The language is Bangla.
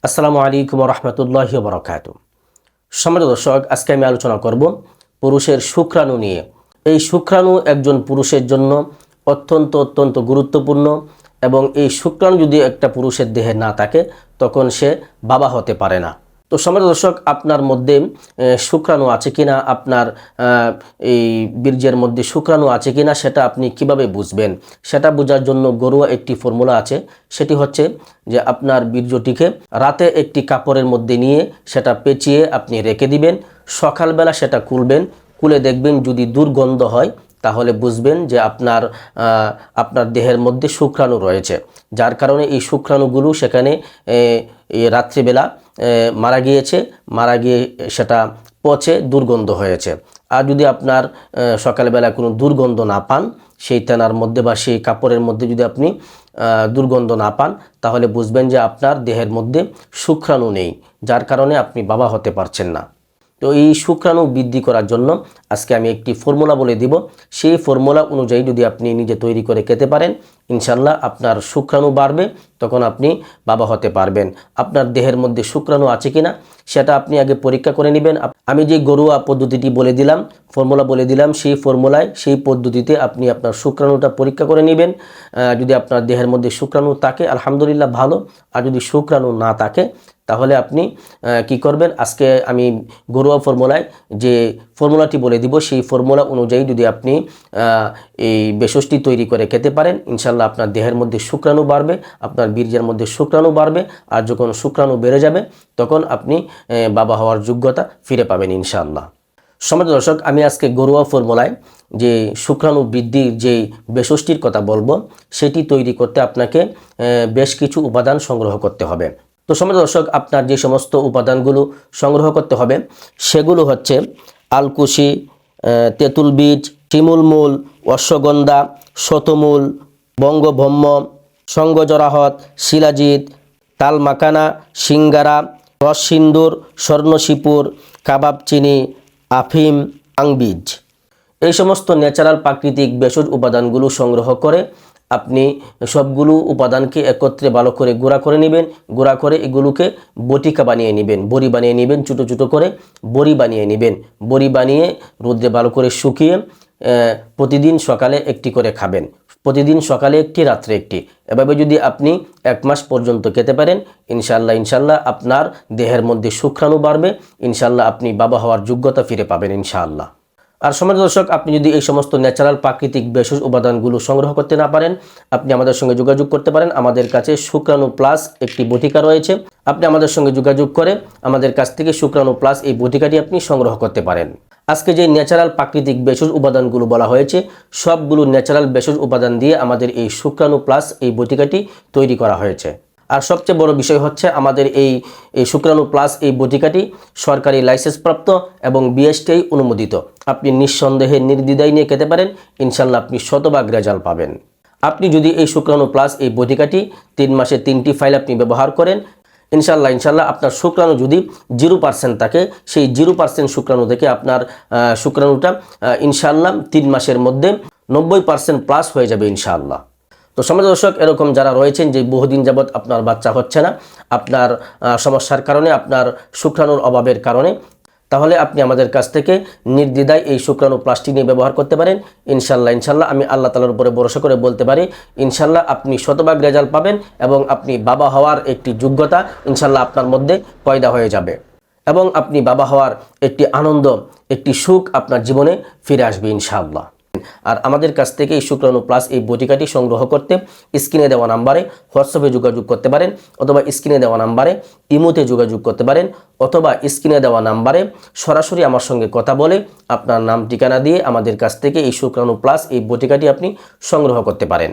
আসসালামু আলাইকুম ওয়া রাহমাতুল্লাহি ওয়া বারাকাতুহু। সম্মানিত দর্শক, আজকে আমি আলোচনা করব পুরুষের শুক্রাণু নিয়ে। এই শুক্রাণু একজন পুরুষের জন্য অত্যন্ত গুরুত্বপূর্ণ এবং এই শুক্রাণু যদি একটা পুরুষের দেহে না থাকে তখন সে বাবা হতে পারে না। তো সম্মানিত দর্শক, আপনার মধ্যে শুক্রাণু আছে কিনা, আপনার এই বীর্যের মধ্যে শুক্রাণু আছে কিনা সেটা আপনি কিভাবে বুঝবেন? সেটা বোঝার জন্য ঘরোয়া একটি ফর্মুলা আছে। সেটি হচ্ছে যে আপনার বীর্যটিকে রাতে একটি কাপড়ের মধ্যে নিয়ে সেটা পেঁচিয়ে আপনি রেখে দিবেন। সকালবেলা সেটা খুলবেন, খুলে দেখবেন যদি দুর্গন্ধ হয় তাহলে বুঝবেন যে আপনার দেহের মধ্যে শুক্রাণু রয়েছে, যার কারণে এই শুক্রাণুগুলো সেখানে রাত্রিবেলা মারা গিয়ে সেটা পচে দুর্গন্ধ হয়েছে। আর যদি আপনার সকালবেলা কোনো দুর্গন্ধ না পান, সেই তেনার মধ্যে বা সেই কাপড়ের মধ্যে যদি আপনি দুর্গন্ধ না পান, তাহলে বুঝবেন যে আপনার দেহের মধ্যে শুক্রাণু নেই, যার কারণে আপনি বাবা হতে পারছেন না। তো এই শুক্রাণু বৃদ্ধি করার জন্য আজকে আমি একটি ফর্মুলা বলে দিব। সেই ফর্মুলা অনুযায়ী যদি আপনি নিজে তৈরি করে খেতে পারেন, ইনশাল্লাহ আপনার শুক্রাণু বাড়বে, তখন আপনি বাবা হতে পারবেন। আপনার দেহের মধ্যে শুক্রাণু আছে কিনা সেটা আপনি আগে পরীক্ষা করে নেবেন। আমি যে ঘরোয়া পদ্ধতিটি বলে দিলাম, ফর্মুলা বলে দিলাম, সেই ফর্মুলায় সেই পদ্ধতিতে আপনি আপনার শুক্রাণুটা পরীক্ষা করে নেবেন। যদি আপনার দেহের মধ্যে শুক্রাণু থাকে আলহামদুলিল্লাহ ভালো, আর যদি শুক্রাণু না থাকে তাহলে আপনি কি করবেন? আজকে আমি ঘরোয়া ফর্মুলায় যে ফর্মুলাটি বলে দিব, সেই ফর্মুলা অনুযায়ী যদি আপনি এই ভেষজটি তৈরি করে খেতে পারেন, ইনশাল্লাহ আপনার দেহের মধ্যে শুক্রাণু বাড়বে, আপনার বীর্যের মধ্যে শুক্রাণু বাড়বে। আর যখন শুক্রাণু বেড়ে যাবে তখন আপনি বাবা হওয়ার যোগ্যতা ফিরে পাবেন ইনশাআল্লাহ। সম্মানিত দর্শক, আমি আজকে ঘরোয়া ফর্মুলায় যে শুক্রাণু বৃদ্ধির যে ভেষজটির কথা বলবো, সেটি তৈরি করতে আপনাকে বেশ কিছু উপাদান সংগ্রহ করতে হবে। তো সম্মানিত দর্শক, আপনার যে সমস্ত উপাদানগুলো সংগ্রহ করতে হবে সেগুলো হচ্ছে আলকুশি, তেঁতুল বীজ, শিমুল মূল, অশ্বগন্ধা, শতমূল, বঙ্গভম্ম, সঙ্গজরাহত, শিলাজিৎ, তালমাকানা, সিঙ্গারা, রস সিন্দুর, স্বর্ণশিপুর, কাবাব চিনি, আফিম, আংবীজ। এই সমস্ত ন্যাচারাল প্রাকৃতিক ভেষজ উপাদানগুলো সংগ্রহ করে আপনি সবগুলো উপাদানকে একত্রে ভালো করে গুঁড়া করে নেবেন। গুঁড়া করে এগুলোকে বটিকা বানিয়ে নেবেন, বড়ি বানিয়ে নেবেন, ছোটো ছোটো করে বড়ি বানিয়ে নেবেন। বড়ি বানিয়ে রোদ্রে ভালো করে শুকিয়ে প্রতিদিন সকালে একটি করে খাবেন। প্রতিদিন সকালে একটি, রাত্রে একটি। এভাবে যদি আপনি 1 মাস পর্যন্ত খেতে পারেন, ইনশাল্লাহ আপনার দেহের মধ্যে শুক্রাণু বাড়বে, ইনশাল্লাহ আপনি বাবা হওয়ার যোগ্যতা ফিরে পাবেন ইনশাআল্লাহ। আর সম্মানিত দর্শক, আপনি যদি এই সমস্ত ন্যাচারাল প্রাকৃতিক ভেষজ উপাদানগুলো সংগ্রহ করতে না পারেন, আপনি আমাদের সঙ্গে যোগাযোগ করতে পারেন। আমাদের কাছে শুক্রাণু প্লাস একটি বটিকা রয়েছে। আপনি আমাদের সঙ্গে যোগাযোগ করে আমাদের কাছ থেকে শুক্রাণু প্লাস এই বটিকাটি আপনি সংগ্রহ করতে পারেন। আজকে যে ন্যাচারাল প্রাকৃতিক ভেষজ উপাদানগুলো বলা হয়েছে, সবগুলো ন্যাচারাল ভেষজ উপাদান দিয়ে আমাদের এই শুক্রাণু প্লাস এই বটিকাটি তৈরি করা হয়েছে। আর সবচেয়ে বড় বিষয় হচ্ছে আমাদের এই শুক্রাণু প্লাস এই বটিকাটি সরকারি লাইসেন্সপ্রাপ্ত এবং বিএসটিআই অনুমোদিত। আপনি নিঃসন্দেহে নির্দ্বিধায় নিয়ে খেতে পারেন, ইনশাল্লাহ আপনি শতভাগ রেজাল্ট পাবেন। আপনি যদি এই শুক্রাণু প্লাস এই বটিকাটি 3 মাসে 3টি ফাইল আপনি ব্যবহার করেন, ইনশাল্লাহ আপনার শুক্রাণু যদি 0% থাকে, সেই 0% শুক্রাণু থেকে আপনার শুক্রাণুটা ইনশাল্লাহ 3 মাসের মধ্যে 90% প্লাস হয়ে যাবে ইনশাআল্লাহ। তো সম্মানিত দর্শক, এরকম যারা রয়েছেন যে বহুদিন যাবৎ আপনার বাচ্চা হচ্ছে না, আপনার সমস্যার কারণে, আপনার শুক্রাণুর অভাবের কারণে, তাহলে আপনি আমাদের কাছ থেকে নির্দ্বিধায় এই শুক্রাণু প্লাস্টিক নিয়ে ব্যবহার করতে পারেন। ইনশাল্লাহ আমি আল্লাহ তাআলার উপরে ভরসা করে বলতে পারি, ইনশাল্লাহ আপনি শতভাগ রেজাল্ট পাবেন এবং আপনি বাবা হওয়ার একটি যোগ্যতা ইনশাল্লাহ আপনার মধ্যে পয়দা হয়ে যাবে এবং আপনি বাবা হওয়ার একটি আনন্দ, একটি সুখ আপনার জীবনে ফিরে আসবে ইনশাআল্লাহ। আর আমাদের কাছ থেকে এই শুক্রাণু প্লাস এই বটিকাটি সংগ্রহ করতে স্ক্রিনে দেওয়া নাম্বারে হোয়াটসঅ্যাপে যোগাযোগ করতে পারেন, অথবা স্ক্রিনে দেওয়া নাম্বারে ইমোতে যোগাযোগ করতে পারেন, অথবা স্ক্রিনে দেওয়া নাম্বারে সরাসরি আমার সঙ্গে কথা বলে আপনার নাম ঠিকানা দিয়ে আমাদের কাছ থেকে এই শুক্রাণু প্লাস এই বটিকাটি আপনি সংগ্রহ করতে পারেন।